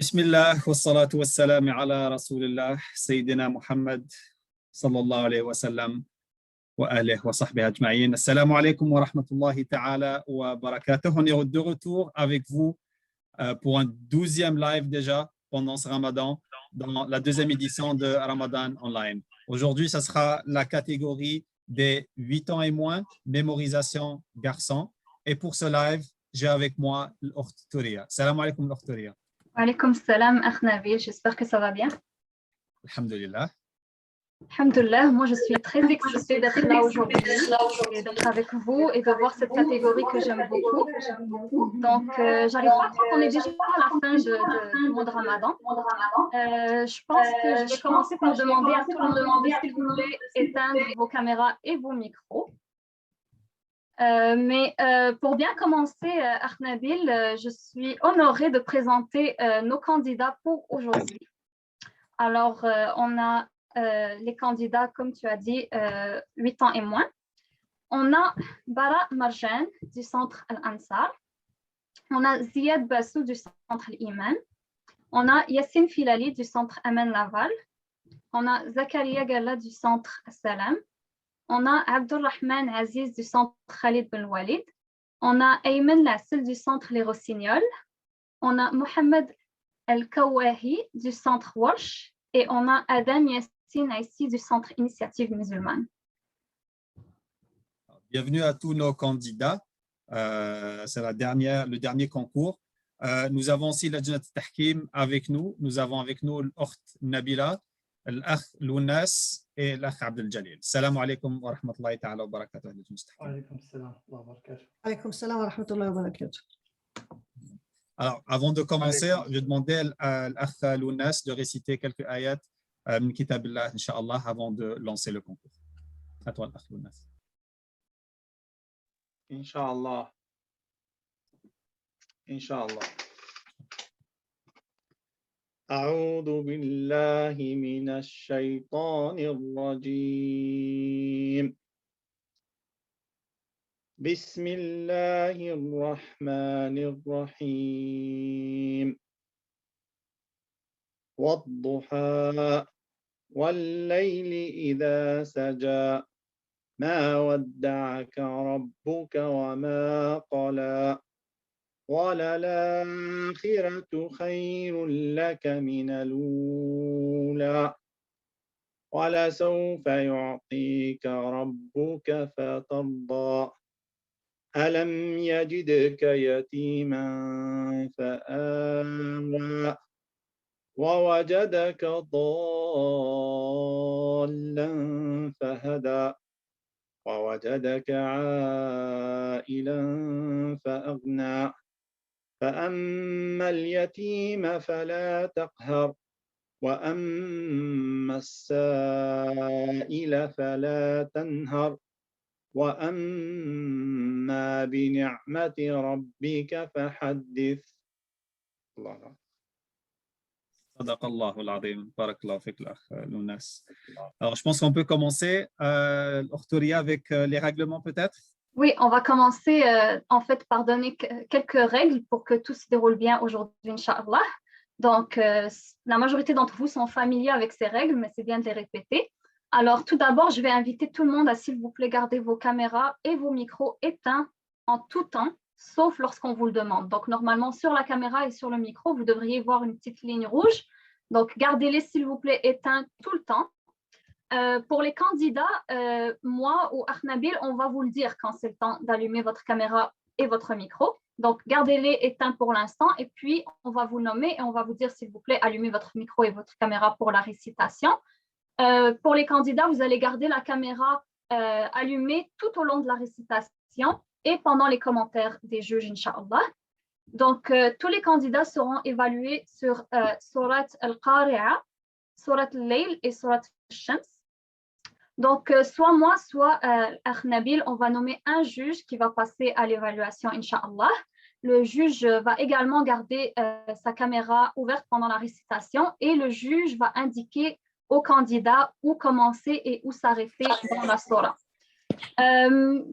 بسم الله والصلاة والسلام على رسول الله سيدنا محمد صلى الله عليه وسلم وآله وصحبه أجمعين. Assalamu alaikum wa rahmatullahi ta'ala wa barakatuh. On est de retour avec vous pour un 12e live déjà pendant ce Ramadan, dans la deuxième édition de Ramadan Online. Aujourd'hui, ça sera la catégorie des 8 ans et moins, mémorisation garçon. Et pour ce live, j'ai avec moi l'Okht Touria. Assalamu alaikum l'Okht Touria. Walaikum salam, Akh Nabil, j'espère que ça va bien. Alhamdulillah. Alhamdulillah, moi je suis très excitée d'être là aujourd'hui et d'être avec vous et de voir cette catégorie que j'aime beaucoup. Donc, j'arrive pas à croire qu'on est déjà à la fin du mois de Ramadan. Je pense que je vais commencer par demander à tout le monde s'il vous plaît éteindre vos caméras et vos micros. Mais pour bien commencer, Akh Nabil, je suis honorée de présenter nos candidats pour aujourd'hui. Alors, on a les candidats, comme tu as dit, 8 ans et moins. On a Bara Marjan du centre Al-Ansar. On a Ziad Bassou du centre Al-Iman. On a Yassine Filali du centre Aman Laval. On a Zakaria Galla du centre Salam. On a Abdurrahman Aziz du centre Khalid Ben Walid. On a Ayman Lassel du centre Les Rossignols. On a Mohamed El-Kawahi du centre Warsh. Et on a Adam Yassine Aissi du centre Initiative Musulmane. Bienvenue à tous nos candidats. C'est le dernier concours. Nous avons aussi la Jannat Tahkim avec nous. Nous avons avec nous l'Okht Nabila, l'Akh Lounas et l'Akh Abdel Jalil. Salam alaikum wa rahmatullahi ta'ala wa barakatuh. Alaykum salam wa barakatuh. Alaykum salam wa rahmatullahi wa barakatuh. Alors, avant de commencer, je vais demander à l'Akh Lounas de réciter quelques ayats min kitabillah, Inch'Allah, avant de lancer le concours. À toi, l'Akh Lounas. Inch'Allah. Inch'Allah. أعوذ بالله من الشيطان الرجيم بسم الله الرحمن الرحيم والضحى والليل إذا سجى ما ودعك ربك وما قلى وللآخرة خير لك من الأولى ولسوف يعطيك ربك فترضى ألم يجدك يتيما فآوى ووجدك ضالا فهدى ووجدك عائلا فأغنى فأما اليتيم فلا تقهر وأما السائل فلا تنهر وأما بنعمة ربك فحدث. الله. صدق الله العظيم. بارك الله فيك الأخ Lounas. Alors, je pense qu'on peut commencer, l'Ortoria, avec les règlements peut-être. Oui, on va commencer en fait par donner quelques règles pour que tout se déroule bien aujourd'hui, Inch'Allah. Donc, la majorité d'entre vous sont familiers avec ces règles, mais c'est bien de les répéter. Alors, tout d'abord, je vais inviter tout le monde à, s'il vous plaît, garder vos caméras et vos micros éteints en tout temps, sauf lorsqu'on vous le demande. Donc, normalement, sur la caméra et sur le micro, vous devriez voir une petite ligne rouge. Donc, gardez-les, s'il vous plaît, éteints tout le temps. Pour les candidats, moi ou Ahnabil, on va vous le dire quand c'est le temps d'allumer votre caméra et votre micro. Donc, gardez-les éteints pour l'instant et puis on va vous nommer et on va vous dire, s'il vous plaît, allumez votre micro et votre caméra pour la récitation. Pour les candidats, vous allez garder la caméra allumée tout au long de la récitation et pendant les commentaires des juges, Inch'Allah. Donc, tous les candidats seront évalués sur Surat Al-Qari'a, Surat Al-Layl et Surat Al-Shams. Donc, soit moi, soit Ahnabil, on va nommer un juge qui va passer à l'évaluation, Inch'Allah. Le juge va également garder sa caméra ouverte pendant la récitation et le juge va indiquer au candidat où commencer et où s'arrêter dans la surah.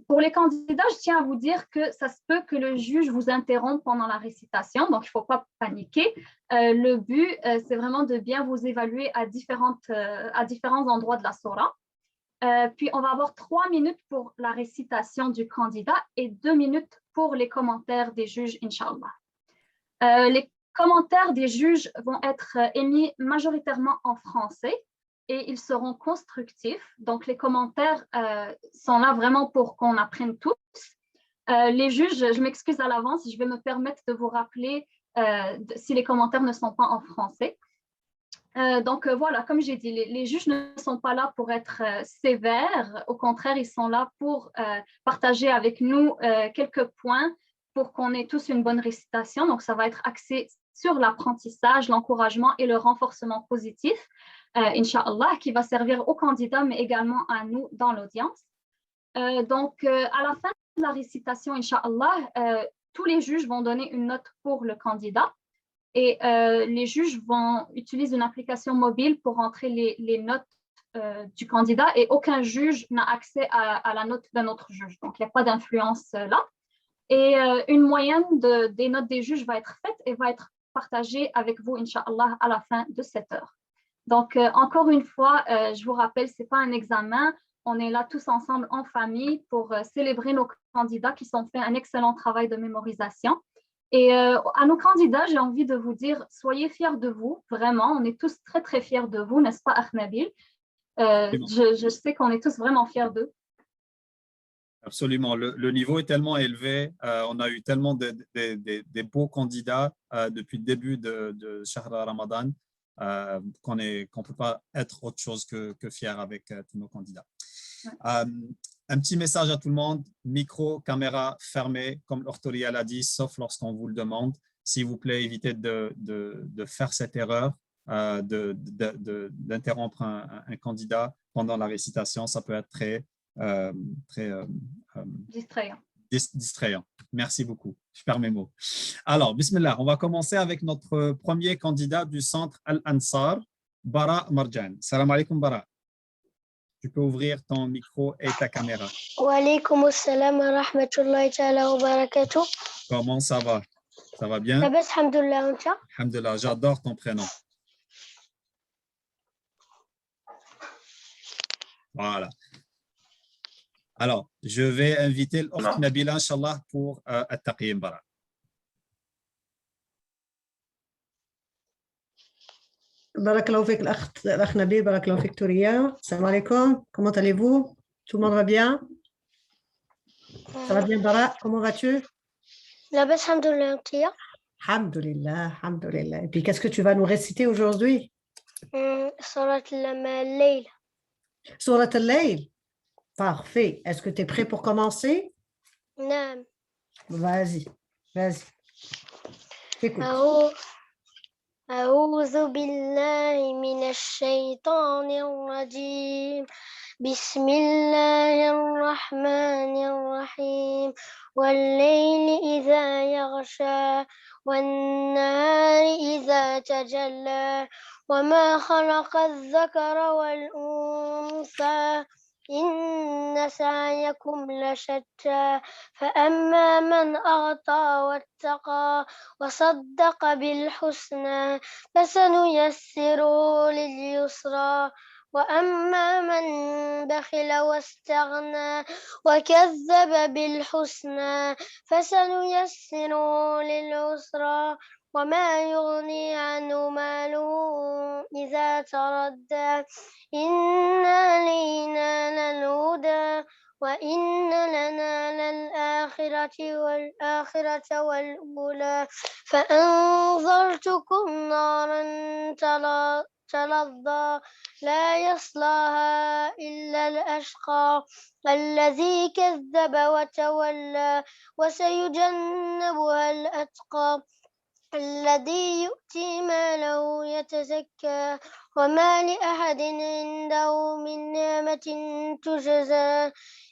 Pour les candidats, je tiens à vous dire que ça se peut que le juge vous interrompe pendant la récitation, donc il ne faut pas paniquer. Le but, c'est vraiment de bien vous évaluer à différents endroits de la surah. Puis, on va avoir 3 minutes pour la récitation du candidat et 2 minutes pour les commentaires des juges, Inch'Allah. Les commentaires des juges vont être émis majoritairement en français et ils seront constructifs. Donc, les commentaires sont là vraiment pour qu'on apprenne tous. Les juges, je m'excuse à l'avance, je vais me permettre de vous rappeler si les commentaires ne sont pas en français. Donc, voilà, comme j'ai dit, les juges ne sont pas là pour être sévères. Au contraire, ils sont là pour partager avec nous quelques points pour qu'on ait tous une bonne récitation. Donc, ça va être axé sur l'apprentissage, l'encouragement et le renforcement positif, Inch'Allah, qui va servir aux candidats, mais également à nous dans l'audience. Donc, à la fin de la récitation, Inch'Allah, tous les juges vont donner une note pour le candidat. Et les juges vont utiliser une application mobile pour entrer les notes du candidat et aucun juge n'a accès à la note d'un autre juge. Donc, il n'y a pas d'influence là. Et une moyenne des notes des juges va être faite et va être partagée avec vous, Inch'Allah, à la fin de cette heure. Donc, encore une fois, je vous rappelle, ce n'est pas un examen. On est là tous ensemble en famille pour célébrer nos candidats qui ont fait un excellent travail de mémorisation. Et à nos candidats, j'ai envie de vous dire, soyez fiers de vous, vraiment, on est tous très, très fiers de vous, n'est-ce pas, Ahnabil? Je sais qu'on est tous vraiment fiers d'eux. Absolument, le niveau est tellement élevé, on a eu tellement des beaux candidats depuis le début de Shahra Ramadan qu'on ne peut pas être autre chose que fiers avec tous nos candidats. Ouais. Un petit message à tout le monde, micro, caméra fermée, comme l'Ortoria l'a dit, sauf lorsqu'on vous le demande. S'il vous plaît, évitez de faire cette erreur, d'interrompre un candidat pendant la récitation. Ça peut être très distrayant. Merci beaucoup. Je perds mes mots. Alors, bismillah, on va commencer avec notre premier candidat du centre Al-Ansar, Bara Marjan. Salam alaikum, Bara. Tu peux ouvrir ton micro et ta caméra. Wa alaykoum assalam wa rahmatullahi ta'ala wa barakatuh. Comment ça va? Ça va bien? Alhamdulillah. Alhamdulillah, j'adore ton prénom. Voilà. Alors, je vais inviter l'Okht Nabila, Inch'Allah, pour At-Taqiyim Bara. Barakallahu fik l'Akh Nabil, barakallahu fik Touria. Salam alaikum, comment allez-vous? Tout le monde va bien? Ça va bien, Bara? Comment vas-tu? Alhamdulillah. Alhamdulillah, alhamdulillah. Et puis, qu'est-ce que tu vas nous réciter aujourd'hui? سورة الليل. Surat al-Layl. Parfait. Est-ce que tu es prêt pour commencer? نعم. Vas-y, vas-y. Écoute. أعوذ بالله من الشيطان الرجيم. بسم الله الرحمن الرحيم. والليل إذا يغشى والنهار إذا تجلى وما خلق الذكر والأنثى إن سعيكم لشتى فأما من أعطى واتقى وصدق بالحسنى فسنيسره لليسرى وأما من بخل واستغنى وكذب بالحسنى فسنيسره للعسرى وما يغني عنه ماله إذا تردى إن علينا للهدى وإن لنا للآخرة والأولى فأنذرتكم نارا تلظى لا يصلاها إلا الأشقى الذي كذب وتولى وسيجنبها الأتقى الذي يؤتي ماله يتزكى وما لأحد عنده من نعمة تجزى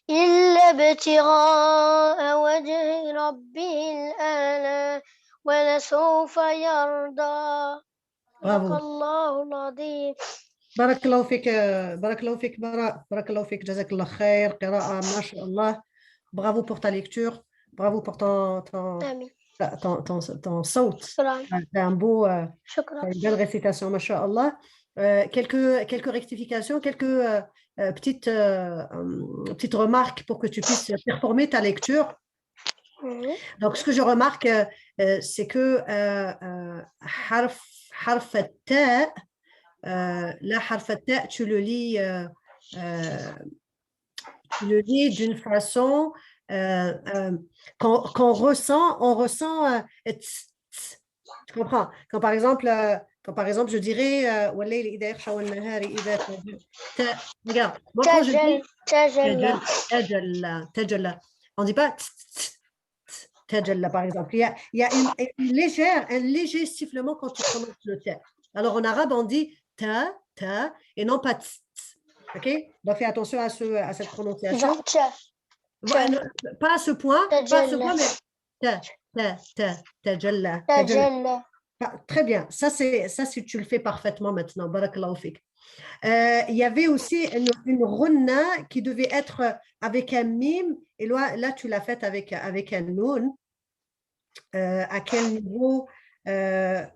إلا ابتغاء وجه ربه الأعلى ولسوف يرضى. صدق الله العظيم. بارك الله فيك بارك الله فيك براء بارك الله فيك جزاك الله خير قراءة ما شاء الله. Bravo pour ta lecture, bravo pour ton صوت. C'est un beau, une belle récitation, masha'Allah. Quelques rectifications, quelques petites remarques pour que tu puisses performer ta lecture. Donc, ce que je remarque, c'est que harf ta, la harf ta, tu le lis d'une façon qu'on ressent, on ressent, tu comprends? Quand par exemple, je dirais regarde, moi quand je dis tajalla, on ne dit pas tajalla par exemple. Il y a un léger sifflement quand tu prononces le ta. Alors en arabe, on dit ta et non pas t. Ok? Donc fais attention à cette prononciation. Pas à ce point, mais tajalla. Très bien, ça si tu le fais parfaitement maintenant. Barakallahu fik. Il y avait aussi une runna qui devait être avec un mime, et là tu l'as faite avec un noun. À quel niveau il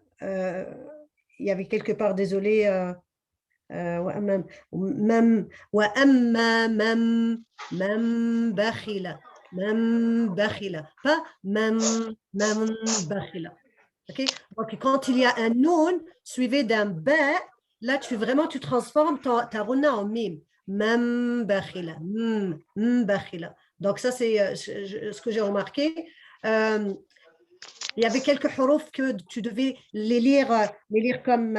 y avait quelque part, désolé, وأما من بخل pas من بخل. Okay? Donc quand il y a un noun suivi d'un ba, là tu transformes ta runa en mime. من بخل. Donc ça c'est ce que j'ai remarqué. Il y avait quelques huruf que tu devais les lire comme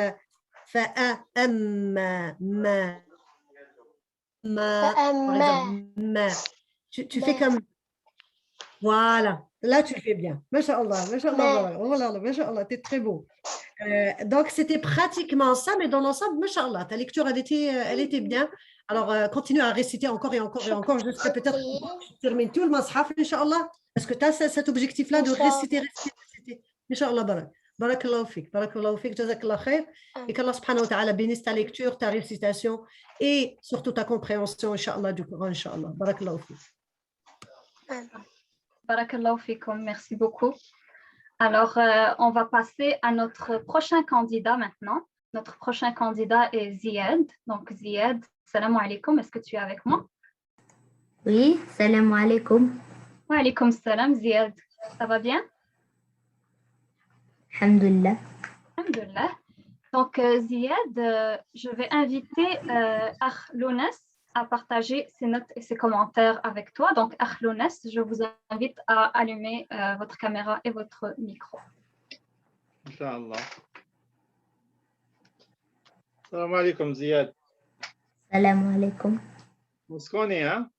فأما ما tu fais comme voilà, là tu le fais bien. Masha'Allah, Masha'Allah, t'es très beau. Donc c'était pratiquement ça, mais dans l'ensemble, Masha'Allah, ta lecture elle était bien. Alors continue à réciter encore et encore et encore jusqu'à peut-être tu termines tout le mashaf, Inch'Allah, parce que tu as cet objectif-là de réciter. Inch'Allah, barakallahu fik, jazakallah khair. Et qu'Allah subhanahu wa ta'ala bénisse ta lecture, ta récitation et surtout ta compréhension, Inch'Allah, du Coran, Inch'Allah. Barakallahu fik. Barakallahu fikum, merci beaucoup. Alors, on va passer à notre prochain candidat maintenant. Notre prochain candidat est Ziad. Donc, Ziad, salam alaikum, est-ce que tu es avec moi? Oui, salam alaikum. Wa alaikum salam, Ziad. Ça va bien? Alhamdulillah. Alhamdulillah. Donc, Ziad, je vais inviter Akh Lounes à partager ses notes et ses commentaires avec toi. Donc, Akh Lounes, je vous invite à allumer votre caméra et votre micro. Inch'Allah. Salam alaikum, Ziyad. Salam alaikum. On se connaît, hein?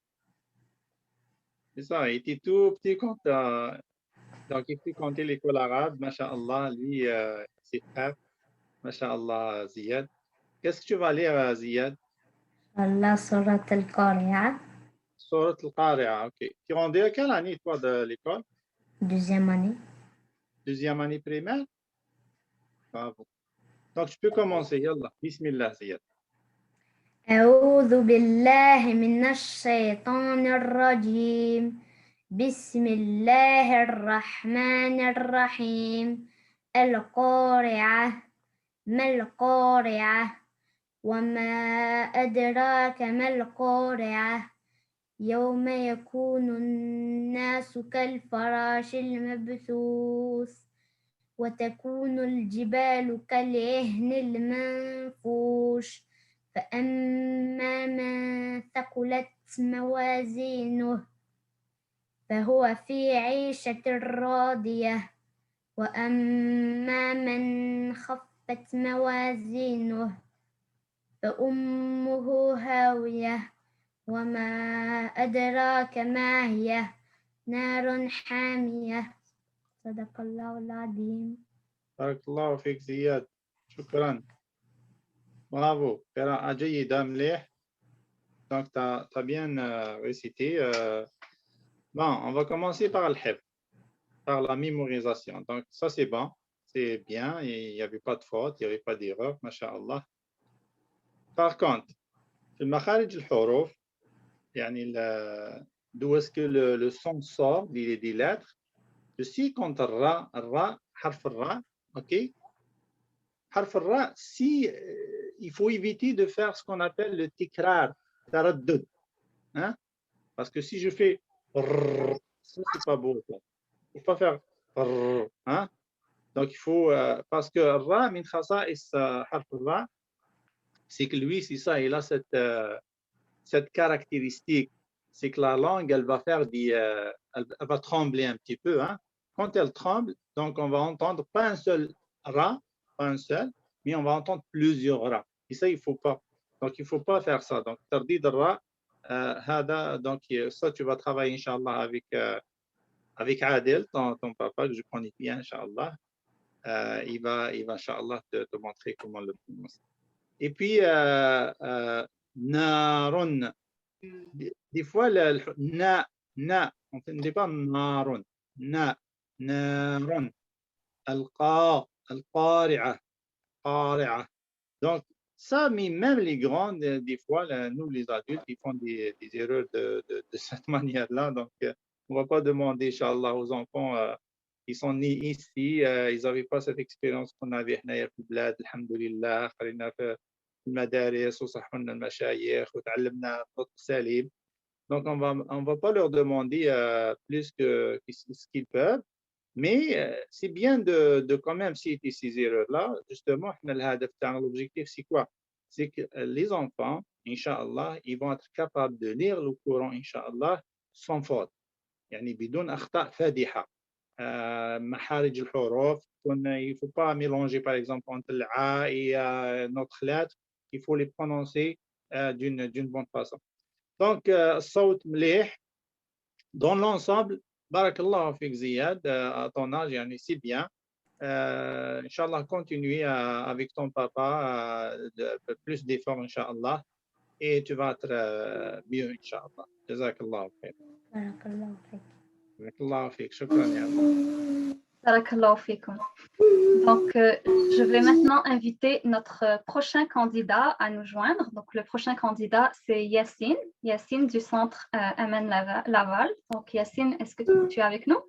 C'est ça, il était tout petit quand, donc il fréquentait l'école arabe, Masha'Allah, lui, ses frères, Masha'Allah, Ziyad. Qu'est-ce que tu vas lire, Ziyad? Allah surat al-Qari'ah, Surat al-Qari'ah, ok. Tu rendais à quelle année, toi, de l'école? deuxième année. Deuxième année primaire? Bravo. Donc, tu peux commencer, yallah. Bismillah, Ziyad. أعوذ بالله من الشيطان الرجيم بسم الله الرحمن الرحيم القارعة ما القارعة وما أدراك ما القارعة يوم يكون الناس كالفراش المبثوث وتكون الجبال كالعهن المنفوش فأما من ثقلت موازينه فهو في عيشة راضية وأما من خفت موازينه فأمه هاوية وما أدراك ما هي نار حامية صدق الله العظيم. Barakallahu fik, Ziyad. Shukran. Bravo. قراءة جيدة مليح. Donc, tu as bien récité. Bon, on va commencer par le hifz, par la mémorisation. Donc, ça, c'est bon. C'est bien. Il n'y avait pas de faute, il n'y avait pas d'erreur. Masha'Allah. Par contre, le makharij al-huruf, d'où est-ce que le son sort des lettres, je sais quand ra, harf ra, ok? Harf ra, si il faut éviter de faire ce qu'on appelle le tikrar, taraddud, hein? Parce que si je fais rrr, ça c'est pas beau. Il ne faut pas faire rrr, hein? Donc il faut, parce que ra min khasa'is harf ra, c'est que lui, c'est ça, il a cette caractéristique, c'est que la langue, elle va faire elle va trembler un petit peu, hein? Quand elle tremble, donc on va entendre pas un seul ra, pas un seul, mais on va entendre plusieurs ra. Et ça, il ne faut pas. Donc, il ne faut pas faire ça. Donc, tardid ra, donc ça, tu vas travailler, Inch'Allah, avec Adel, ton papa, que je connais bien, Inch'Allah. Il va Inch'Allah, te montrer comment le prononcer. Et puis, narun. Des fois, na, on ne dit pas narun. Narun. Al-qari'ah. Donc, ça, mais même les grands, des fois, nous, les adultes, ils font des erreurs de cette manière-là. Donc, on ne va pas demander, Inch'Allah, aux enfants, ils sont nés ici, ils n'avaient pas cette expérience qu'on avait هنايا في البلاد, alhamdulillah, خلينا في المدارس وصحونا المشايخ وتعلمنا النطق السليم. Donc, on va pas leur demander plus que ce qu'ils peuvent. Mais c'est bien de quand même citer ces erreurs-là. Justement, l'objectif, c'est quoi? C'est que les enfants, Inch'Allah, ils vont être capables de lire le Coran, Inch'Allah, sans faute. يعني بدون أخطاء فادحة. محارج الحروف, il ne faut pas mélanger, par exemple, entre l'A et notre lettre. Il faut les prononcer d'une bonne façon. Donc, الصوت مليح. Dans l'ensemble, Barakallahu fik Ziyad, à ton âge, c'est bien. Inch'Allah, continue avec ton papa, plus d'efforts, Inch'Allah, et tu vas être mieux, Inch'Allah. Jazakallahu fik. Barakallahu fik. Barakallahu fik. Shukran, ya Allah. Barakallahu fikum. Donc, je vais maintenant inviter notre prochain candidat à nous joindre. Donc, le prochain candidat, c'est Yassine. Yassine du centre Amen Laval. Donc, Yassine, est-ce que tu es avec nous?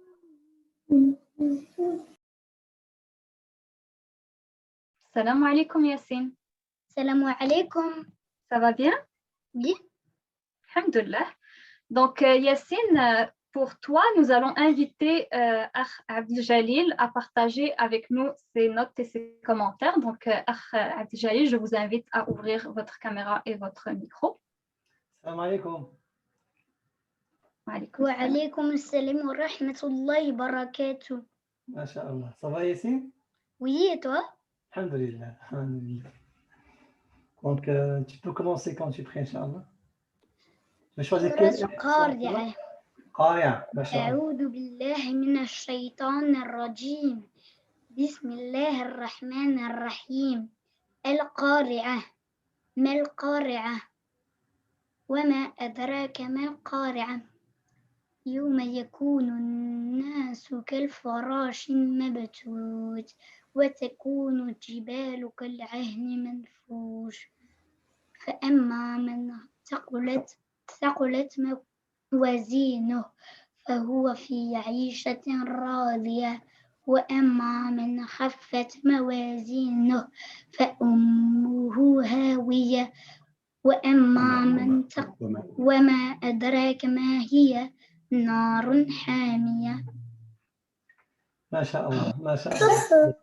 Salam alaikum, Yassine. Salam alaikum. Ça va bien? Oui. Alhamdulillah. Donc, Yassine, pour toi, nous allons inviter Abdel Jalil à partager avec nous ses notes et ses commentaires. Donc, Abdel Jalil, je vous invite à ouvrir votre caméra et votre micro. Salam alaikum. Wa alaikum assalam wa rahmatullahi wa barakatuh. Masha'Allah. Ça va, Yassine? Oui, et toi? Alhamdulillah. Alhamdulillah. Donc, tu peux commencer quand tu es prêt, Inch'Allah. Tu veux choisir quelle سورة القارعة. قارعة. ما شاء الله. أعوذ بالله من الشيطان الرجيم. بسم الله الرحمن الرحيم. القارعة. ما القارعة؟ وما أدراك ما القارعة؟ يوم يكون الناس كالفراش المبثوث وتكون الجبال كالعهن المنفوش فأما من ثقلت موازينه فهو في عيشة راضية وأما من خفت موازينه فأمه هاوية وما أدراك ما هي نار حامية. ما شاء الله. ما شاء الله.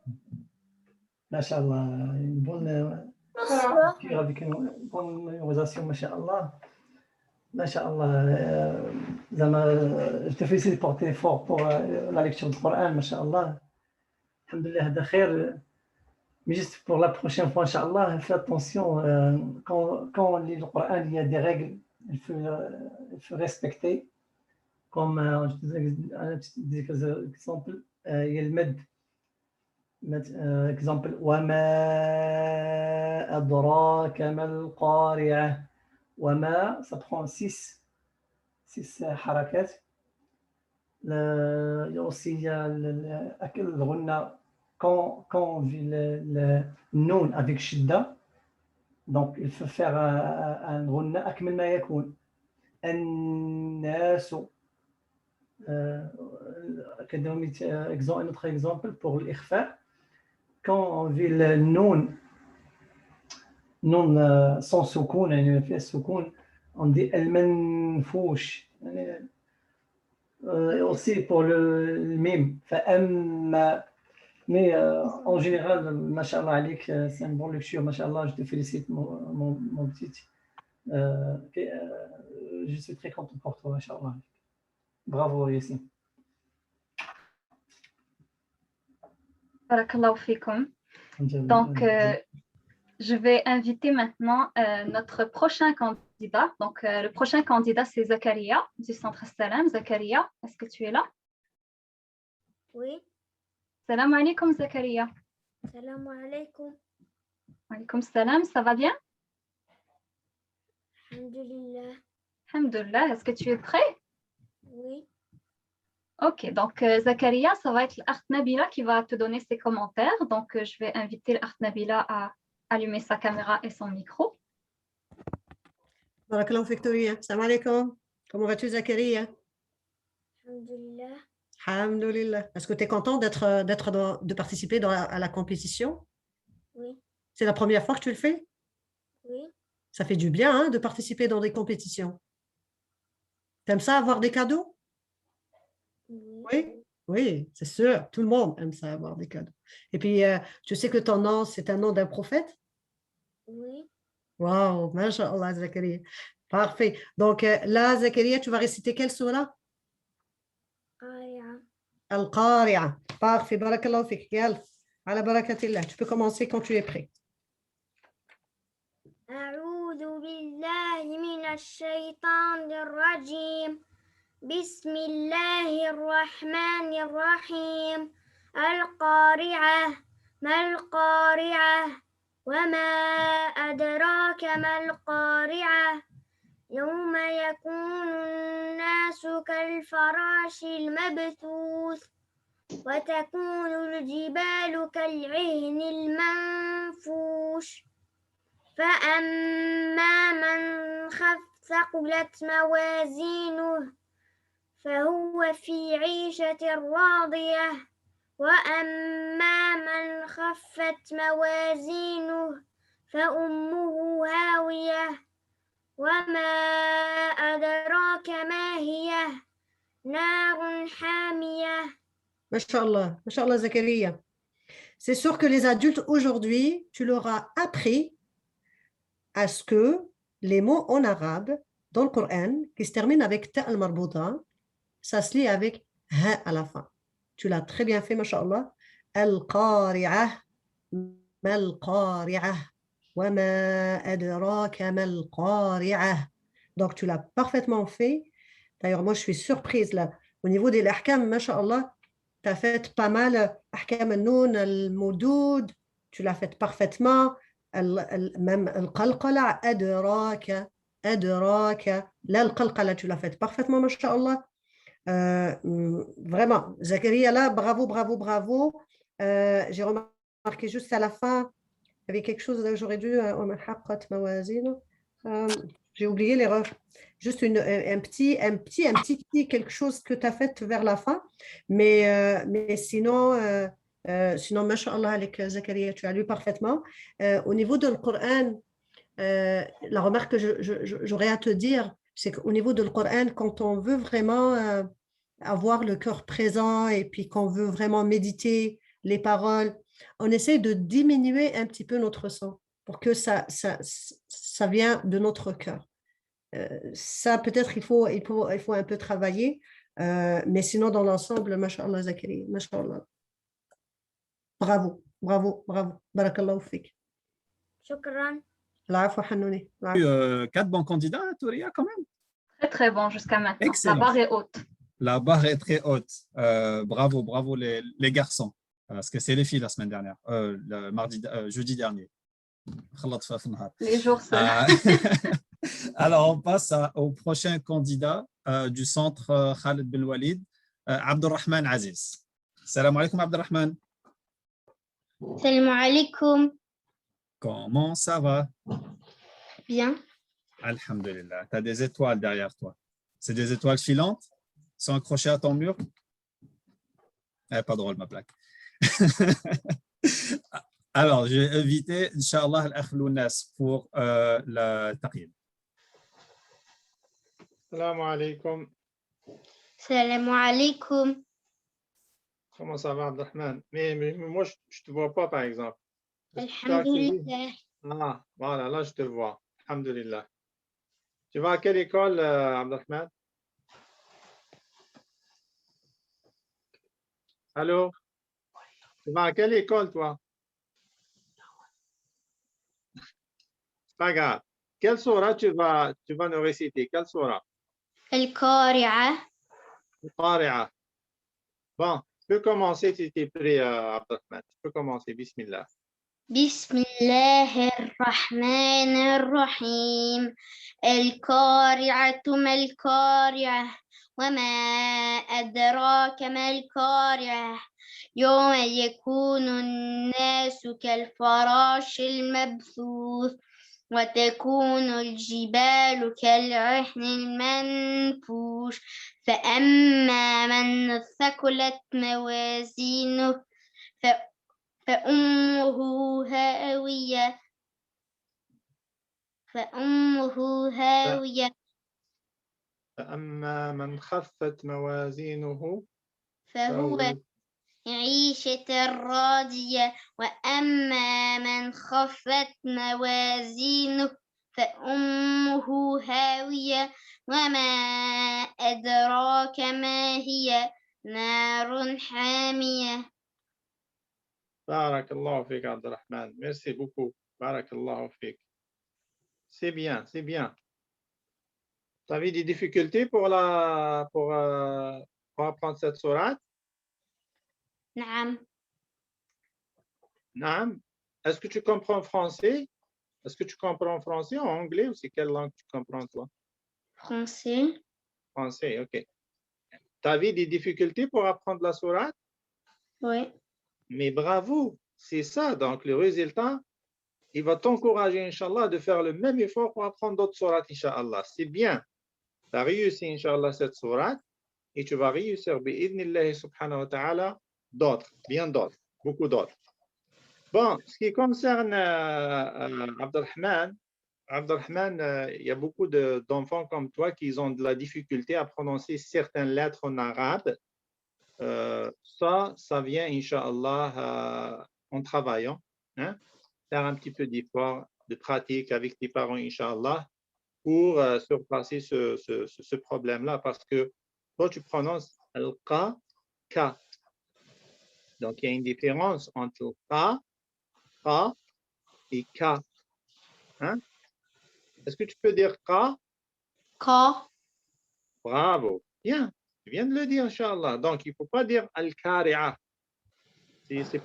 ما شاء الله. Une bonne lecture avec une bonne mémorisation, ما شاء الله. ما شاء الله. Je te félicite pour tes efforts pour la lecture du Coran, ما شاء الله. Alhamdulillah, هذا خير. Mais juste pour la prochaine fois, Inch'Allah, fais attention, quand on lit le Coran, il y a des règles, il faut respecter. Comme des exemples, il y a le med. Exemple, وَمَا أَدْرَاكَ مَا الْقَارِعَةُ. وَمَا, ça prend 6 حركات. Il y a aussi le ghunna. Quand on vit le noun avec shidda, donc il faut faire un ghunna akmal ma yakoun. الناس. Un autre exemple pour l'ikhfa. Quand on vit le noun sans soukoun, on dit al-manfoush. Aussi pour le mime. Mais en général, Masha'Allah alik, c'est une bonne lecture, Masha'Allah, je te félicite mon petit. Je suis très content pour toi, Masha'Allah. Bravo, Yassine. Barakallahu fikum. Donc, je vais inviter maintenant notre prochain candidat. Donc, le prochain candidat, c'est Zakaria du Centre Salam. Zakaria, est-ce que tu es là? Oui. Salam alaikum, Zakaria. Salam alaikum. Alaikum salam, ça va bien? Alhamdulillah. Alhamdulillah, est-ce que tu es prêt? Oui. Ok, donc Zakaria, ça va être l'Akht Nabila qui va te donner ses commentaires. Donc, je vais inviter l'Akht Nabila à allumer sa caméra et son micro. Barakallahu Victoria. Salam alaikum. Comment vas-tu, Zakaria? Alhamdulillah. Alhamdulillah. Est-ce que tu es content de participer à la compétition? Oui. C'est la première fois que tu le fais? Oui. Ça fait du bien hein, de participer dans des compétitions. T'aimes ça, avoir des cadeaux? Oui, oui, c'est sûr. Tout le monde aime ça, avoir des cadeaux. Et puis, tu sais que ton nom, c'est un nom d'un prophète? Oui. Waouh, masha'Allah, Zakaria. Parfait. Donc là, Zakaria, tu vas réciter quelle sourate? Al-Qari'a. Parfait. Barakallahu fik. Yalla. Ala barakatillah. Tu peux commencer quand tu es prêt. أعوذ بالله من الشيطان الرجيم. بسم الله الرحمن الرحيم. القارعة. ما القارعة؟ وما أدراك ما القارعة؟ يوم يكون الناس كالفراش المبثوث وتكون الجبال كالعهن المنفوش فأما من ثقلت موازينه فهو في عيشة راضية وأما من خفت موازينه فأمه هاوية وما أدراك ما هي نار حامية. Masha'Allah, Masha'Allah, Zakaria. C'est sûr que les adultes aujourd'hui, tu leur as appris à ce que les mots en arabe dans le Coran qui se terminent avec ta al-marbouta, ça se lit avec ha à la fin. Tu l'as très bien fait, Masha'Allah. القارعة ما القارعة وما أدراك ما القارعة. Donc tu l'as parfaitement fait. D'ailleurs, moi je suis surprise là. Au niveau des ahkam, masha'Allah, tu as fait pas mal ahkam al-noun, al-moudoud, tu l'as fait parfaitement. Même al-qalqala, adraka, adraka. Là, al-qalqala, tu l'as fait parfaitement, masha'Allah. Vraiment, Zakaria, là, bravo, bravo, bravo. J'ai remarqué juste à la fin, il y avait quelque chose que j'aurais dû. J'ai oublié l'erreur. Juste un petit, quelque chose que tu as fait vers la fin. Mais sinon, Masha'Allah, avec Zakaria, tu as lu parfaitement. Au niveau de le Coran, la remarque que j'aurais à te dire, c'est qu'au niveau de le Coran, quand on veut vraiment avoir le cœur présent et puis qu'on veut vraiment méditer les paroles, on essaie de diminuer un petit peu notre son pour que ça vient de notre cœur. Ça, peut-être, il faut un peu travailler, mais sinon, dans l'ensemble, Masha'Allah, Zakaria, Masha'Allah. Bravo, bravo, bravo. Barakallahu fik. شكرا. العفو حنوني. 4 bons candidats, Touria, quand même. Très, très bon jusqu'à maintenant. Excellent. La barre est haute. La barre est très haute. Bravo, bravo les garçons. Parce que c'est les filles la semaine dernière, jeudi dernier. Les jours seuls. Alors, on passe au prochain candidat du centre Khaled Ben Walid, Abdurrahman Aziz. Salam alaikum, Abdurrahman. Salam alaikum. Comment ça va? Bien. Alhamdulillah. Tu as des étoiles derrière toi. C'est des étoiles filantes? Sont accrochées à ton mur? Pas drôle, ma plaque. Alors, je vais inviter, Inch'Allah, l'Akhlounas pour la taqyid. Salam alaikum. Salam alaikum. Comment ça va, Abdelrahman? Mais moi, je ne te vois pas, par exemple. Alhamdulillah. Ah, voilà, là, je te vois. Alhamdulillah. Tu vas à quelle école, Abdelrahman? Allô? Tu vas à quelle école, toi? C'est pas grave. Quelle sourate tu vas nous réciter? Quelle sourate? القارعة. Qari'a. Bon, tu peux commencer si tu es prêt, Abdelrahman. Tu peux commencer. Bismillah. بسم الله الرحمن الرحيم القارعة ما القارعة وما أدراك ما القارعة يوم يكون الناس كالفراش المبثوث وتكون الجبال كالعهن المنفوش فأما من ثقلت موازينه فأمه هاوية فأما من خفت موازينه فهو عيشة راضية وأما من خفت موازينه فأمه هاوية وما أدراك ما هي نار حامية. Barakallahu fik, Abdelrahman. Merci beaucoup. Barakallahu fik. C'est bien, c'est bien. Tu avais des difficultés pour apprendre cette sourate? نعم. Naam. Est-ce que tu comprends français? Est-ce que tu comprends français ou anglais ou c'est quelle langue tu comprends toi? Français. Français, ok. Tu avais des difficultés pour apprendre la sourate? Oui. Mais bravo, c'est ça. Donc, le résultat, il va t'encourager, Inch'Allah, de faire le même effort pour apprendre d'autres sourates, Inch'Allah. C'est bien. Tu as réussi, Inch'Allah, cette sourate et tu vas réussir, bi'idnillahi subhanahu wa ta'ala, d'autres, bien d'autres, beaucoup d'autres. Bon, ce qui concerne Abdelrahman, il y a beaucoup d'enfants comme toi qui ont de la difficulté à prononcer certaines lettres en arabe. Ça vient, Inch'Allah, en travaillant, hein, faire un petit peu d'effort, de pratique avec tes parents, Inch'Allah, pour surpasser ce problème-là, parce que toi, tu prononces al-qa, ka. Donc, il y a une différence entre ka et ka. Hein? Est-ce que tu peux dire ka? Ka. Bravo. Bien. Tu viens de le dire, Inch'Allah. Donc, il ne faut pas dire al-kari'a. C'est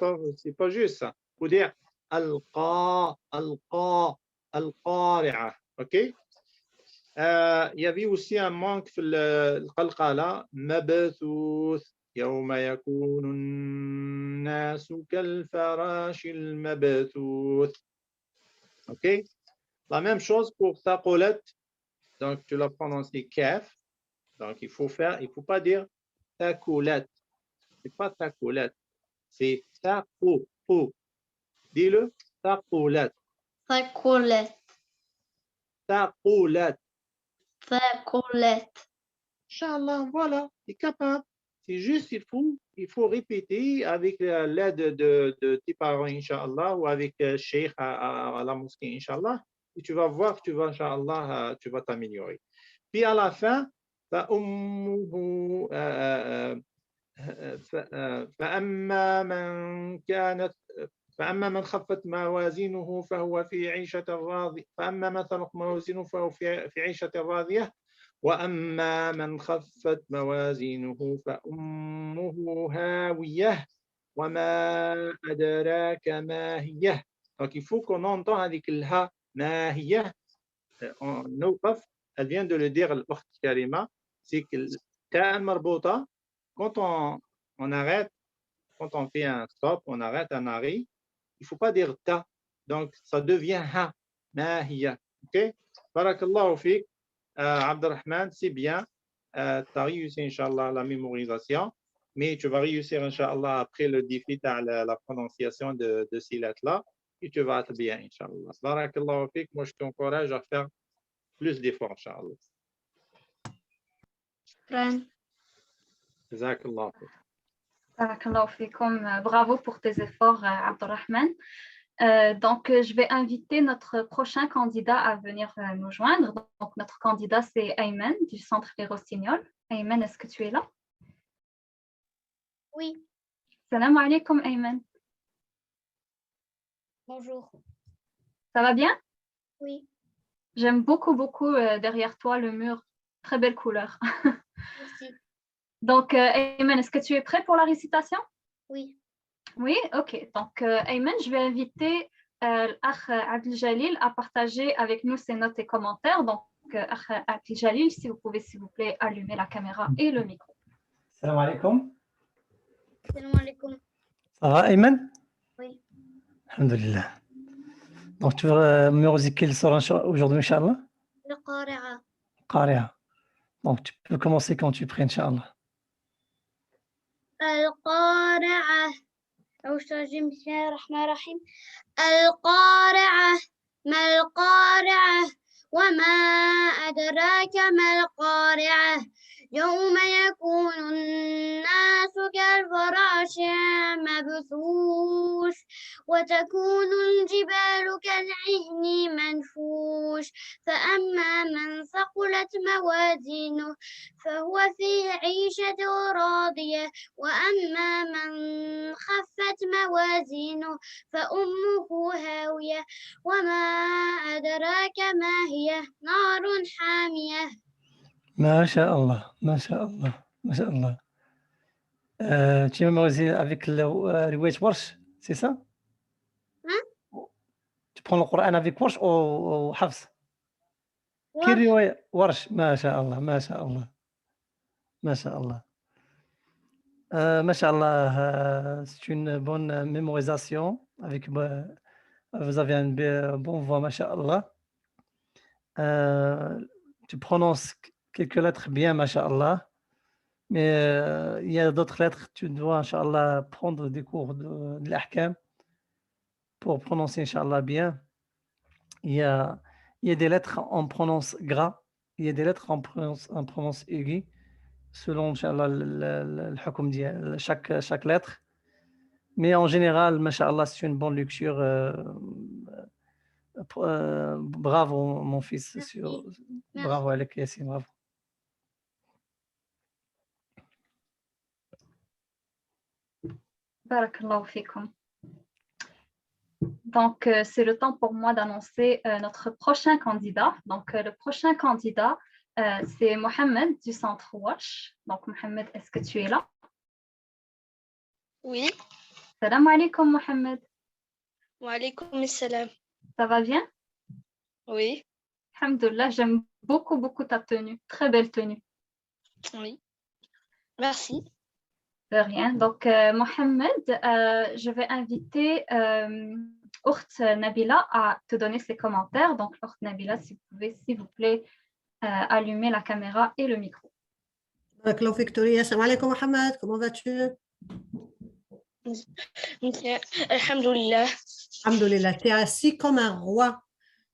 pas juste ça. Il faut dire al-qa, al-qari'a. OK? Il y avait aussi un manque في القلقلة مبثوث يوم يكون الناس كالفراش المبثوث. OK? La même chose pour taqolat. Donc, tu l'as prononcé kaf. Donc, il faut pas dire taqulat. C'est pas taqulat. C'est taqou. Dis-le. Taqulat. Thaqulat. Taqulat. Thaqulat. Inch'Allah, voilà, tu es capable. C'est juste, il faut répéter avec l'aide de tes parents, Inch'Allah, ou avec Cheikh à la mosquée, Inch'Allah, et tu vas voir que Inch'Allah, tu vas t'améliorer. Puis à la fin, فأمه فأما من كانت فأما من خفت موازينه فهو في عيشة راضية فأما من ثقلت موازينه فهو في عيشة راضية وأما من خفت موازينه فأمه هاوية وما أدراك ما هي. Donc il faut qu'on entende avec le ha ما هي. نوقف. Elle vient de le dire l'Ukht Karima, c'est que ta al-marbouta, quand on arrête, quand on fait un stop, on arrête un arrêt, il ne faut pas dire ta. Donc, ça devient ha, ma hiya. OK? Barakallahu fik. Abdelrahman, c'est bien. Tu as réussi, Inch'Allah, la mémorisation, mais tu vas réussir, Inch'Allah, après le défi, la prononciation de ces lettres-là, et tu vas être bien, Inch'Allah. Barakallahu fik. Moi, je t'encourage à faire plus d'efforts, Inch'Allah. Shukran. Jazakallah fik. Barakallahu fikum. Bravo pour tes efforts, Abdelrahman. Donc, je vais inviter notre prochain candidat à venir nous joindre. Donc, notre candidat, c'est Ayman du Centre Les Rossignols. Ayman, est-ce que tu es là? Oui. Salam alaikum, Ayman. Bonjour. Ça va bien? Oui. J'aime beaucoup derrière toi le mur. Très belle couleur. Merci. Donc, Ayman, est-ce que tu es prêt pour la récitation? Oui. Oui, ok. Donc, Ayman, je vais inviter Akh Abdel Jalil à partager avec nous ses notes et commentaires. Donc, Akh Abdel Jalil, si vous pouvez, s'il vous plaît, allumer la caméra et le micro. Salam alaikum. Salam alaikum. Ça va, Ayman? Oui. Alhamdulillah. Donc, tu vas mémoriser quelle sera aujourd'hui, Inch'Allah? Le Qari'a. Qari'a. Donc, tu peux commencer quand tu es prêt, Inch'Allah. القارعة. بسم الله الرحمن الرحيم. القارعة. ما القارعة وما أدراك ما القارعة يوم يكون الناس كالفراش مبثوث وتكون الجبال كالعهن منفوش فأما من ثقلت موازينه فهو في عيشة راضية وأما من خفت موازينه فأمه هاوية وما أدراك ما هي نار حامية. ما شاء الله ما شاء الله ما شاء الله. Tu as mémorisé avec رواية ورش, c'est ça? Tu prends le Coran avec ورش ou حفص? Quelle رواية ورش? ما شاء الله ما شاء الله ما شاء الله. ما شاء الله, c'est une bonne mémorisation avec vous avez une bonne voix, masha'Allah. Tu prononces quelques lettres bien, masha'Allah, mais il y a d'autres lettres, tu dois, incha'Allah, prendre des cours de l'ahkam pour prononcer, incha'Allah, bien. Il y a des lettres, on prononce gras, il y a des lettres, on prononce aigu, selon, incha'Allah, le hukm de chaque lettre. Mais en général, masha'Allah, c'est une bonne lecture. Bravo, mon fils. Bravo, Alek Yassine, bravo. Barakallahu fikum. Donc, c'est le temps pour moi d'annoncer notre prochain candidat. Donc, le prochain candidat, c'est Mohamed du Centre Watch. Donc, Mohamed, est-ce que tu es là? Oui. Salam alaikum, Mohamed. Wa alaykoum assalam. Ça va bien? Oui. Alhamdulillah, j'aime beaucoup, beaucoup ta tenue. Très belle tenue. Oui. Merci. De rien. Donc, Mohamed, je vais inviter Ourt Nabila à te donner ses commentaires. Donc, Ourt Nabila, si vous pouvez, s'il vous plaît, allumer la caméra et le micro. Barakallahu Victoria. Salam alaikum Mohamed, comment vas-tu? Alhamdulillah. Alhamdulillah, tu es assis comme un roi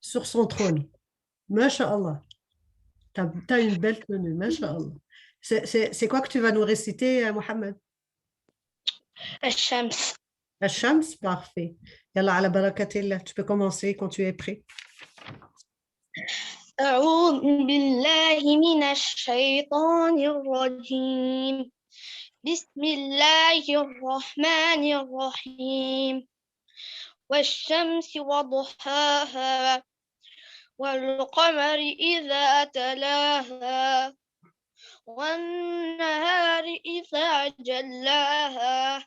sur son trône. Masha'Allah. Tu as une belle tenue, Masha'Allah. C'est quoi que tu vas nous réciter, Mohamed? Al-Shams. Al-Shams, parfait. Yallah, ala barakatillah. Tu peux commencer quand tu es prêt. أعوذ بالله من الشيطان الرجيم. بسم الله الرحمن الرحيم. والشمس وضحاها والقمر إذا تلاها والنهار إذا جلاها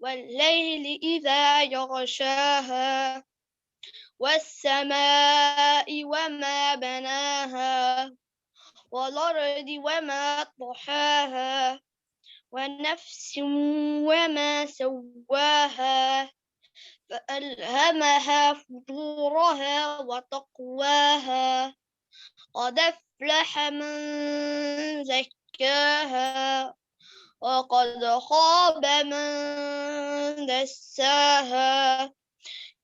والليل إذا يغشاها والسماء وما بناها والأرض وما طحاها ونفس وما سواها فألهمها فجورها وتقواها قد أفلح من زكاها وقد خاب من دساها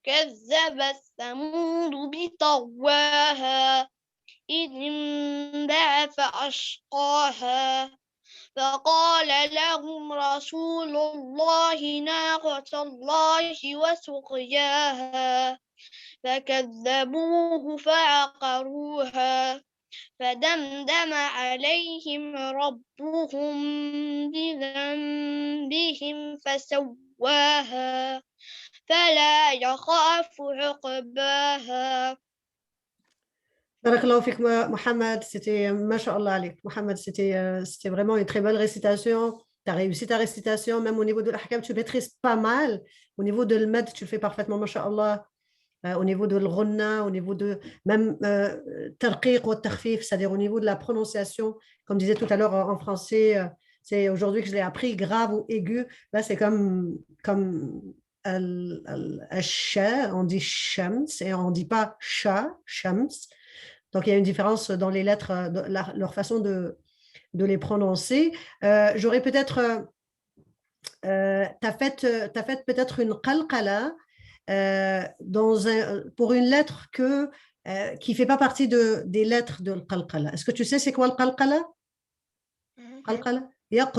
كذبت ثمود بطغواها إذ انبعث أشقاها فقال لهم رسول الله ناقة الله وسقياها فكذبوه فعقروها فدمدم عليهم ربهم بذنبهم فسواها فلا يخاف عقباها. Barakallahu fik, Mohamed, c'était, Masha'Allah alik. Mohamed, c'était vraiment une très belle récitation. Tu as réussi ta récitation, même au niveau de l'ahkam, tu maîtrises pas mal. Au niveau de l'med, tu le fais parfaitement, Masha'Allah. Au niveau de l'ghunna, au niveau de même tarqiq ou tarfif, c'est-à-dire au niveau de la prononciation, comme disait tout à l'heure en français, c'est aujourd'hui que je l'ai appris, grave ou aigu. Là, c'est comme al-sha, on dit shams et on ne dit pas sha, shams. Donc, il y a une différence dans les lettres, leur façon de les prononcer. J'aurais peut-être, tu as fait peut-être une qalqala pour une lettre qui ne fait pas partie des lettres de qalqala. Est-ce que tu sais c'est quoi le qalqala? Qalqala, yaq.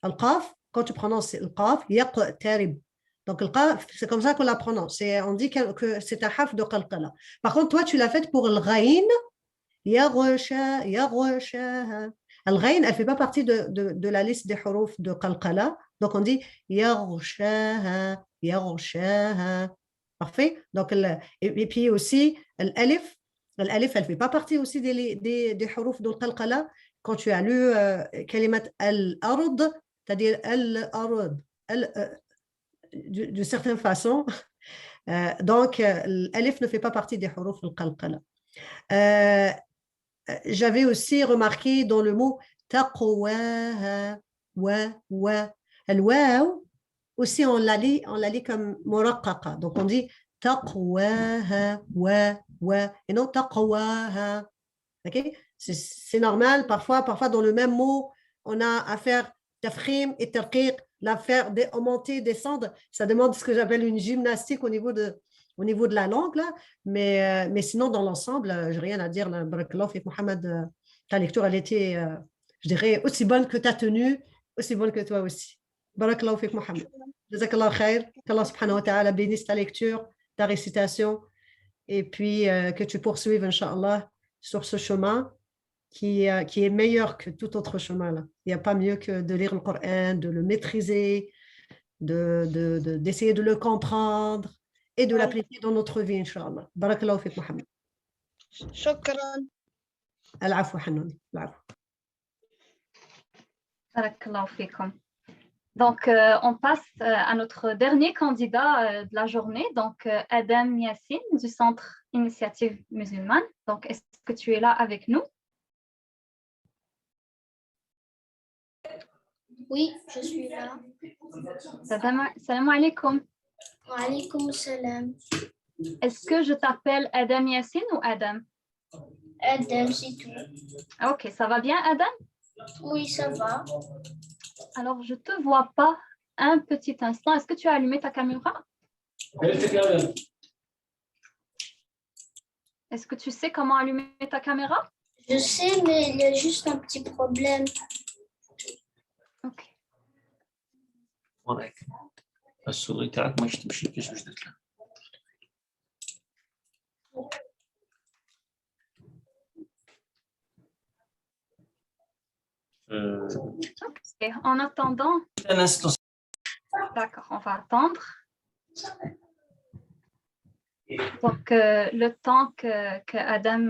Al-qaf, quand tu prononces le qaf, yaq tarib. Donc, le qaf, c'est comme ça qu'on la prononce. On dit que c'est un haf de qalqala. Par contre, toi, tu l'as fait pour le ghaïn. Yaghsha. Le ghaïn, elle ne fait pas partie de la liste des huruf de qalqala. Donc, on dit yaghshaha. Parfait. Donc, et puis aussi, l'alif, elle ne fait pas partie aussi des huruf de qalqala. Quand tu as lu kalimat al-ard, c'est-à-dire al-ard, d'une certaine façon. Donc, l'alif ne fait pas partie des huruf al-qalqala. J'avais aussi remarqué dans le mot taqwaha, al-waw, aussi on la lit comme muraqqaqa. Donc, on dit taqwaha, et non taqwaha. Okay? C'est normal, parfois dans le même mot, on a à faire tafkhim et tarqiq. L'affaire de monter, descendre, ça demande ce que j'appelle une gymnastique au niveau de la langue, là. Mais sinon, dans l'ensemble, je n'ai rien à dire. Barakallahu fik, Mohamed, ta lecture, elle était, je dirais, aussi bonne que ta tenue, aussi bonne que toi aussi. Barakallahu fik, Mohamed. Jazakallah khair, qu'Allah subhanahu wa ta'ala bénisse ta lecture, ta récitation, et puis que tu poursuives, Inch'Allah, sur ce chemin. qui est meilleur que tout autre chemin là. Il n'y a pas mieux que de lire le Coran, de le maîtriser, d'essayer de le comprendre et de l'appliquer dans notre vie, Inch'Allah. Barakallahu fik, Mohamed. شكرا. Al-afwa, Hanouni. Al-afwa. Barakallahu fikum. Donc, on passe à notre dernier candidat de la journée, donc Adam Yassine du Centre Initiative Musulmane. Donc, est-ce que tu es là avec nous? Oui, je suis là. Salam alaikum. Wa alaykoum salam. Est-ce que je t'appelle Adam Yassine ou Adam? Adam, c'est tout. Ok, ça va bien, Adam? Oui, ça va. Alors, je ne te vois pas un petit instant. Est-ce que tu as allumé ta caméra? Est-ce que tu sais comment allumer ta caméra? Je sais, mais il y a juste un petit problème. Ok. وراك الصورة تاعك ماش تمشي كيفاش باش تطلع Ok. En attendant, un instant d'accord, on va attendre. Donc, le temps que Adam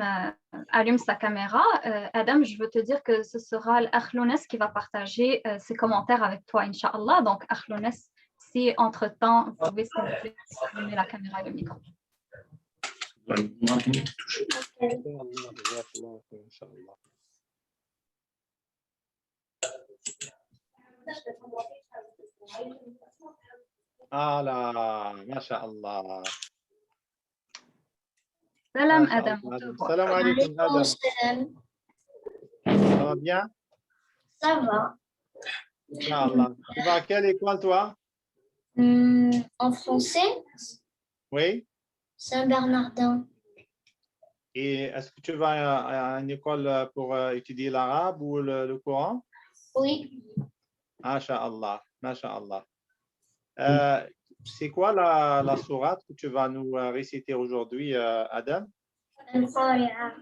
allume sa caméra, Adam, je veux te dire que ce sera l'Akhlounes qui va partager ses commentaires avec toi, Inch'Allah. Donc, Akhlounes, si entre-temps, vous pouvez s'il vous plaît, allumer la caméra et le micro. Ah là, masha'Allah. Salam, Masha'Allah, Adam, on te Adam. voit. Salam alaikum, Wa alaykoum Adam. salam. Ça va bien? Ça va. Inch'Allah. Tu vas à quelle école, toi? En français, Oui. Saint-Bernardin. Et est-ce que tu vas à une école pour étudier l'arabe ou le Coran? Oui. Masha'Allah, masha'Allah. C'est quoi la sourate que tu vas nous réciter aujourd'hui, Adam? Al-Qari'a.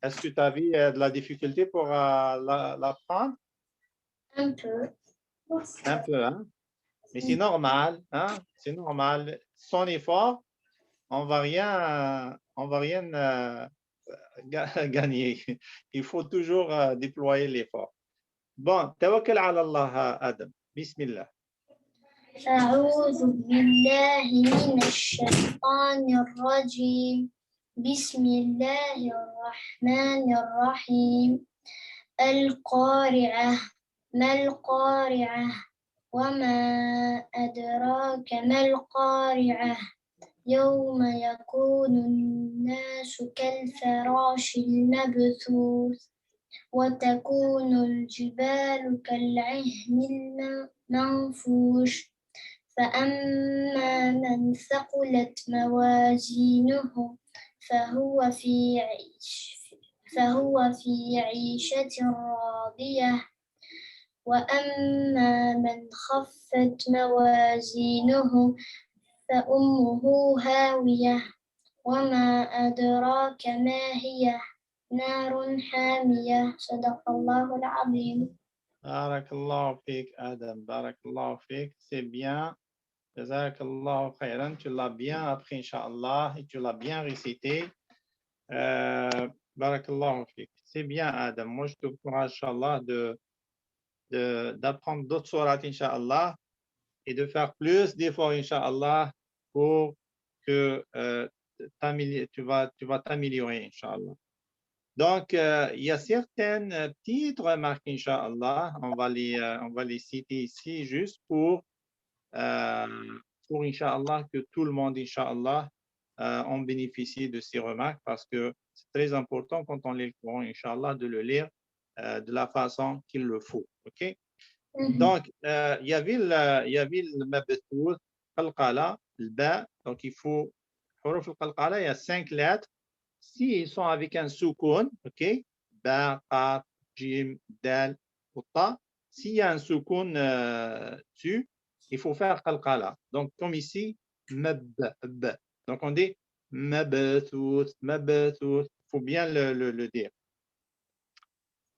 Est-ce que tu as vu de la difficulté pour l'apprendre? Un peu. Un peu, hein? Mais c'est normal, hein? C'est normal. Sans effort, on va rien gagner. Il faut toujours déployer l'effort. Bon, tawakkal ala Allah, Adam. Bismillah. أعوذ بالله من الشيطان الرجيم بسم الله الرحمن الرحيم القارعة ما القارعة وما أدراك ما القارعة يوم يكون الناس كالفراش المبثوث وتكون الجبال كالعهن المنفوش فأما من ثقلت موازينه فهو في عيشة راضية وأما من خفت موازينه فأمه هاوية وما أدراك ما هي نار حامية صدق الله العظيم. Barakallahu fik, Adam. Barakallahu fik. C'est bien. Jazakallahu khairan. Tu l'as bien appris, Inch'Allah, et tu l'as bien récité. Barakallahu fik. C'est bien, Adam. Moi, je te encourage, Inch'Allah, d'apprendre d'autres sourates, Inch'Allah, et de faire plus d'efforts, Inch'Allah, pour que tu vas t'améliorer, Inch'Allah. Donc, il y a certaines petites remarques, Inch'Allah, on va les citer ici juste pour Inch'Allah, que tout le monde, Inch'Allah, en bénéficie de ces remarques parce que c'est très important quand on lit le Coran, Inch'Allah, de le lire de la façon qu'il le faut. OK? Donc, il y avait le mabtouth, qalqala, le ba, donc il faut, huruf al-qalqala, il y a 5 lettres. S'ils sont avec un soukoun, OK, ba, qaf, jim, dal, ou ta, s'il y a un soukoun dessus, il faut faire qalqala. Donc, comme ici, mab. Donc, on dit mabtouth, mabtouth. Il faut bien le dire.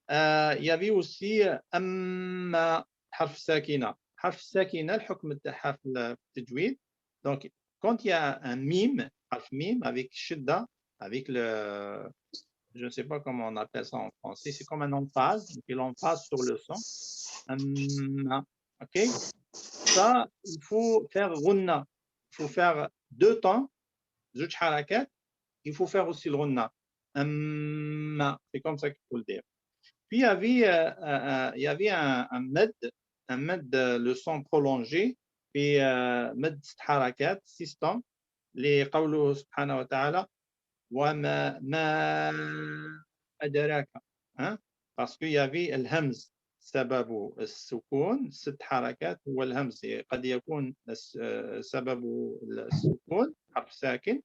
il y avait aussi أما حرف ساكنة. حرف ساكنة الحكم تاعها في التجويد. Donc quand il y a un mime, حرف mime avec shidda, avec le, je ne sais pas comment on appelle ça en français, c'est comme un emphase, donc il emphase sur le son. Ok, ça il faut faire ghunna, il faut faire deux temps, زوج حركات, il faut faire aussi le ghunna. C'est comme ça qu'il faut le dire. Puis il y avait un med, le son prolongé, puis med حركات, 6 temps, les قوله سبحانه وتعالى وما أدراك, hein? Parce qu'il y avait الهمز سبب السكون 6 حركات هو الهمز, قد يكون سبب السكون حرف ساكن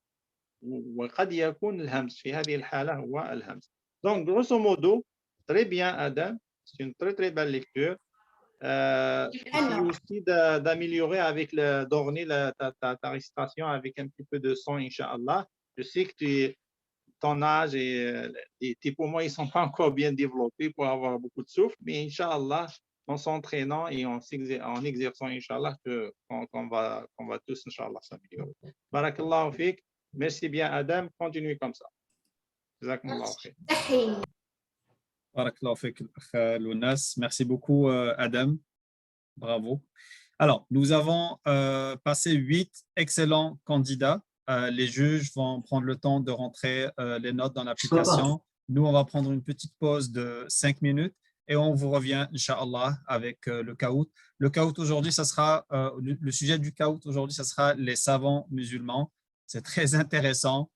وقد يكون الهمز, في هذه الحالة هو الهمز. Donc grosso modo, très bien Adam, c'est une très très belle lecture. Essaye aussi d'améliorer avec d'orner ta récitation avec un petit peu de son, Inch'Allah. Je sais que ton âge et tes poumons, ils ne sont pas encore bien développés pour avoir beaucoup de souffle, mais Inch'Allah, en s'entraînant et en exerçant, Inch'Allah, qu'on va tous, Inch'Allah, s'améliorer. Barakallahu fik. Merci bien, Adam. Continue comme ça. Jazakumullahu khair. Barakallahu fik, Lounas. Merci beaucoup, Adam. Bravo. Alors, nous avons passé 8 excellents candidats. Les juges vont prendre le temps de rentrer les notes dans l'application. Nous, on va prendre une petite pause de 5 minutes et on vous revient, Inch'Allah, avec le caout. Le caout aujourd'hui, ça sera, le sujet du caout aujourd'hui, ça sera les savants musulmans. C'est très intéressant.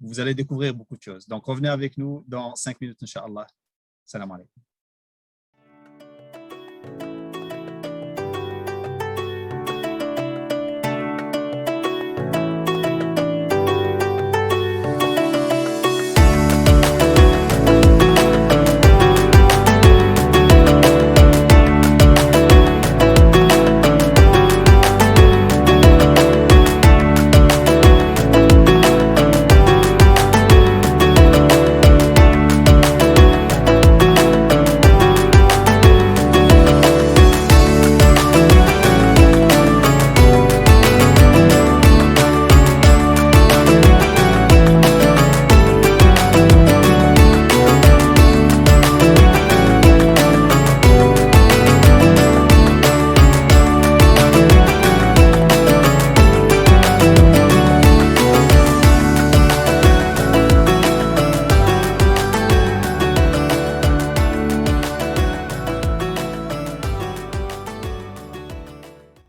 Vous allez découvrir beaucoup de choses. Donc, revenez avec nous dans 5 minutes, Inch'Allah. Salam alaikum.